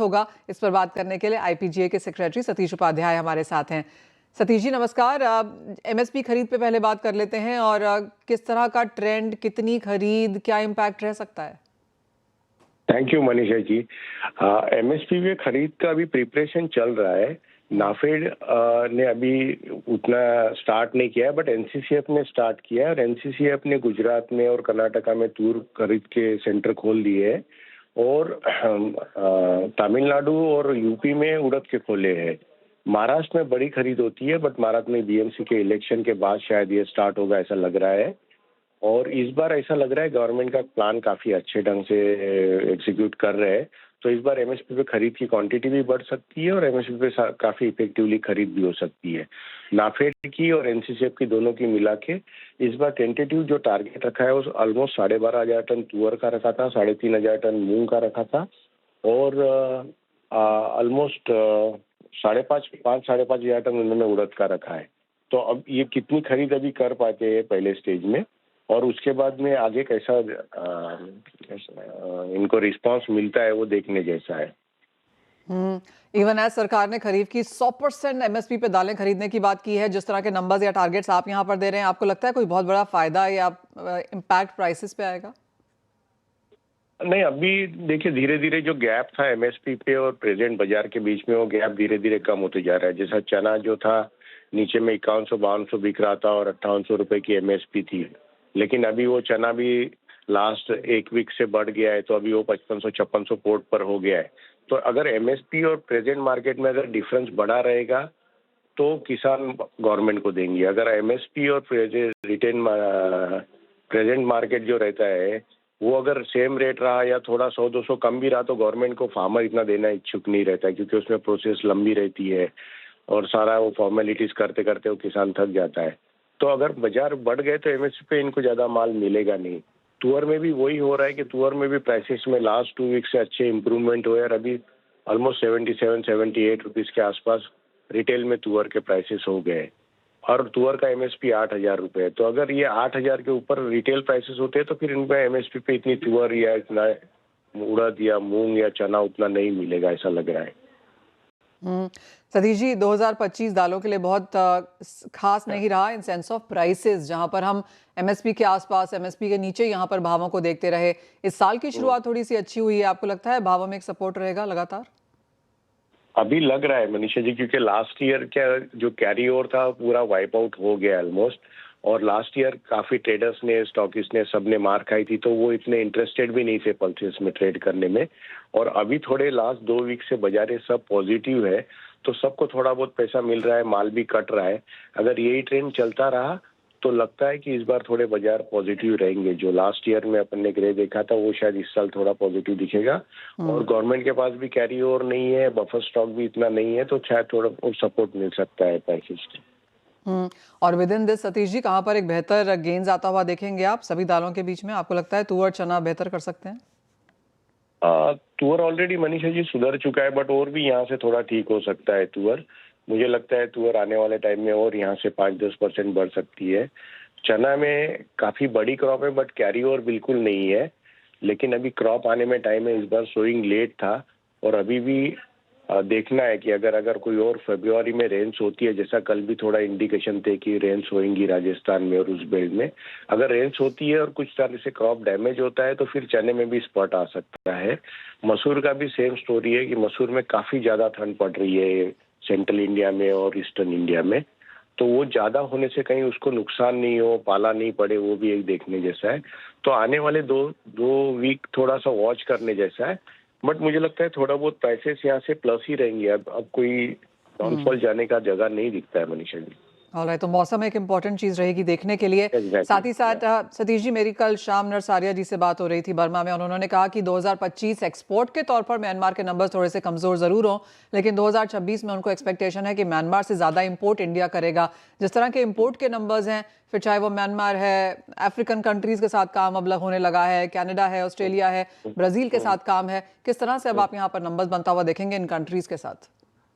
होगा? इस पर बात करने के लिए आईपीजीए के सेक्रेटरी सतीश उपाध्याय हमारे साथ हैं। सतीश जी नमस्कार। एमएसपी खरीद पे पहले बात कर लेते हैं और किस तरह का ट्रेंड, कितनी खरीद, क्या इम्पैक्ट रह सकता है? Thank you Manisha ji. MSP में खरीद का अभी प्रिपरेशन चल रहा है। नाफेड ने अभी उतना स्टार्ट नहीं किया है, बट एनसीसीएफ ने स्टार्ट किया है और एनसीसीएफ ने गुजरात में और कर्नाटका में तूर खरीद के सेंटर खोल दिए हैं और तमिलनाडु और यूपी में उड़द के खोले हैं। महाराष्ट्र में बड़ी खरीद होती है, बट महाराष्ट्र में बीएमसी के इलेक्शन के बाद शायद ये स्टार्ट होगा ऐसा लग रहा है। और इस बार ऐसा लग रहा है गवर्नमेंट का प्लान काफी अच्छे ढंग से एग्जीक्यूट कर रहे हैं, तो इस बार एमएसपी पे खरीद की क्वांटिटी भी बढ़ सकती है और एमएसपी पे काफी इफेक्टिवली खरीद भी हो सकती है। नाफेड की और एनसीसीएफ की दोनों की मिला के इस बार टेंटेटिव जो टारगेट रखा है वो ऑलमोस्ट 12,500 टन तुअर का रखा था, 3,500 टन मूंग का रखा था और ऑलमोस्ट 5,500 टन उन्होंने उड़द का रखा है। तो अब ये कितनी खरीद अभी कर पाते हैं पहले स्टेज में और उसके बाद में आगे कैसा इनको रिस्पांस मिलता है वो देखने जैसा है। इवन एज सरकार ने खरीफ की 100% एमएसपी पे दालें खरीदने की बात की है, जिस तरह के नंबर्स या टारगेट्स आप यहाँ पर दे रहे हैं, आपको लगता है कोई बहुत बड़ा फायदा या इम्पैक्ट प्राइसेस पे आएगा? नहीं, अभी देखिए धीरे धीरे जो गैप था एमएसपी पे और प्रेजेंट बाजार के बीच में वो गैप धीरे धीरे कम होते जा रहा है। जैसा चना जो था नीचे में 5100-5200 बिक रहा था और 5800 रुपए की एमएसपी थी, लेकिन अभी वो चना भी लास्ट एक वीक से बढ़ गया है, तो अभी वो 5500-5600 पोर्ट पर हो गया है। तो अगर एमएसपी और प्रेजेंट मार्केट में अगर डिफरेंस बढ़ा रहेगा तो किसान गवर्नमेंट को देंगे। अगर एमएसपी और प्रेजेंट मार्केट जो रहता है वो अगर सेम रेट रहा या थोड़ा 100-200 कम भी रहा तो गवर्नमेंट को फार्मर इतना देना इच्छुक नहीं रहता है, क्योंकि उसमें प्रोसेस लंबी रहती है और सारा वो फॉर्मेलिटीज करते करते वो किसान थक जाता है। तो अगर बाजार बढ़ गए तो एमएसपी पे इनको ज्यादा माल मिलेगा नहीं। तुअर में भी वही हो रहा है कि तुअर में भी प्राइसेस में लास्ट 2 वीक से अच्छे इंप्रूवमेंट हुए और अभी ऑलमोस्ट 77-78 रुपीज के आसपास रिटेल में तुअर के प्राइसेस हो गए और तुअर का एमएसपी 8,000 रुपये है। तो अगर ये 8,000 के ऊपर रिटेल प्राइसेस होते हैं तो फिर इनका एमएसपी पे इतनी तुअर या इतना उड़द या मूंग या चना उतना नहीं मिलेगा ऐसा लग रहा है। सतीश जी 2025 दालों के लिए बहुत खास नहीं रहा इन सेंस ऑफ प्राइसेस, जहां पर हम एमएसपी के आसपास, एमएसपी के नीचे यहां पर भावों को देखते रहे। इस साल की शुरुआत थोड़ी सी अच्छी हुई है, आपको लगता है भावों में एक सपोर्ट रहेगा लगातार? अभी लग रहा है मनीषा जी, क्योंकि लास्ट ईयर क्या जो कैरी ओवर था पूरा वाइप आउट हो गया ऑलमोस्ट, और लास्ट ईयर काफी ट्रेडर्स ने, स्टॉकिस्ट ने, सबने मार खाई थी, तो वो इतने इंटरेस्टेड भी नहीं थे पल्सेस में ट्रेड करने में। और अभी थोड़े लास्ट 2 वीक से बाजार सब पॉजिटिव है, तो सबको थोड़ा बहुत पैसा मिल रहा है, माल भी कट रहा है। अगर यही ट्रेंड चलता रहा तो लगता है कि इस बार थोड़े बाजार पॉजिटिव रहेंगे। जो लास्ट ईयर में अपन ने ग्रे देखा था वो शायद इस साल थोड़ा पॉजिटिव दिखेगा और गवर्नमेंट के पास भी कैरी ओवर नहीं है, बफर स्टॉक भी इतना नहीं है, तो शायद थोड़ा और सपोर्ट मिल सकता है प्राइसेस की। और with in this Satish ji कहाँ पर एक बेहतर गेन्स आता हुआ देखेंगे आप सभी दालों के बीच में? आपको लगता है तुअर चना बेहतर कर सकते हैं? तुअर ऑलरेडी मनीषा जी सुधर चुका है, बट और भी यहाँ से थोड़ा ठीक हो सकता है तुअर। मुझे लगता है तुअर आने वाले टाइम में और यहाँ से 5-10% बढ़ सकती है। चना में काफी बड़ी क्रॉप है बट कैरी ओवर बिल्कुल नहीं है, लेकिन अभी क्रॉप आने में टाइम है। इस बार सोइंग लेट था और अभी भी देखना है कि अगर कोई और फरवरी में रेंस होती है, जैसा कल भी थोड़ा इंडिकेशन थे कि रेंस होंगी राजस्थान में और उस बेल्ट में, अगर रेंस होती है और कुछ तरह से क्रॉप डैमेज होता है तो फिर चने में भी स्पॉट आ सकता है। मसूर का भी सेम स्टोरी है कि मसूर में काफी ज्यादा ठंड पड़ रही है सेंट्रल इंडिया में और ईस्टर्न इंडिया में, तो वो ज्यादा होने से कहीं उसको नुकसान नहीं हो, पाला नहीं पड़े, वो भी एक देखने जैसा है। तो आने वाले दो वीक थोड़ा सा वॉच करने जैसा है, बट मुझे लगता है थोड़ा बहुत प्राइसेस यहाँ से प्लस ही रहेंगे। अब कोई डाउनफॉल जाने का जगह नहीं दिखता है मनीषा जी। ऑलराइट, तो मौसम एक इम्पॉर्टेंट चीज रहेगी देखने के लिए। साथ ही साथ सतीश जी मेरी कल शाम नरसारिया जी से बात हो रही थी बर्मा में, उन्होंने कहा कि 2025 एक्सपोर्ट के तौर पर म्यांमार के नंबर थोड़े से कमजोर जरूर हों, लेकिन 2026 में उनको एक्सपेक्टेशन है कि म्यांमार से ज्यादा इंपोर्ट इंडिया करेगा। जिस तरह के इंपोर्ट के नंबर्स हैं, फिर चाहे वो म्यांमार है, अफ्रीकन कंट्रीज के साथ काम अब होने लगा है, कनाडा है, ऑस्ट्रेलिया है, ब्राजील के साथ काम है, किस तरह से अब आप यहाँ पर नंबर्स बनता हुआ देखेंगे इन कंट्रीज के साथ?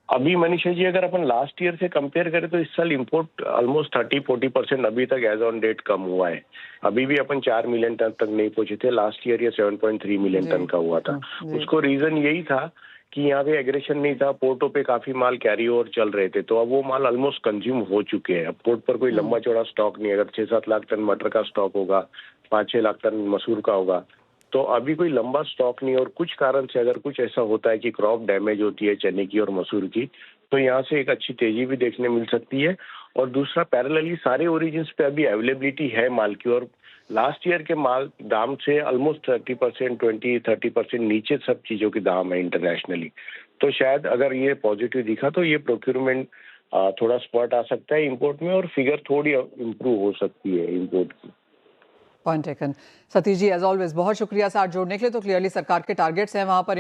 अभी मनीषा जी अगर अपन लास्ट ईयर से कंपेयर करें तो इस साल इंपोर्ट ऑलमोस्ट 30-40% अभी तक एज ऑन डेट कम हुआ है। अभी भी अपन 4 मिलियन टन तक नहीं पहुंचे थे। लास्ट ईयर ये 7.3 मिलियन टन का हुआ था। उसको रीजन यही था कि यहाँ पे एग्रेशन नहीं था, पोर्टों पे काफी माल कैरी ओवर चल रहे थे, तो अब वो माल ऑलमोस्ट कंज्यूम हो चुके हैं। अब पोर्ट पर कोई लंबा चौड़ा स्टॉक नहीं है। अगर 6-7 लाख टन मटर का स्टॉक होगा, 5-6 लाख टन मसूर का होगा, तो अभी कोई लंबा स्टॉक नहीं है। और कुछ कारण से अगर कुछ ऐसा होता है कि क्रॉप डैमेज होती है चने की और मसूर की, तो यहाँ से एक अच्छी तेजी भी देखने मिल सकती है। और दूसरा, पैरेलली सारे ओरिजिन्स पे अभी अवेलेबिलिटी है माल की, और लास्ट ईयर के माल दाम से ऑलमोस्ट 30%, 20-30% नीचे सब चीजों के दाम है इंटरनेशनली। तो शायद अगर ये पॉजिटिव दिखा तो ये प्रोक्यूरमेंट थोड़ा स्पॉट आ सकता है इंपोर्ट में, और फिगर थोड़ी इम्प्रूव हो सकती है इंपोर्ट की। Point taken. Satish ji, as always बहुत शुक्रिया साथ जोड़ने के लिए। तो क्लियरली सरकार के टारगेट्स हैं वहां पर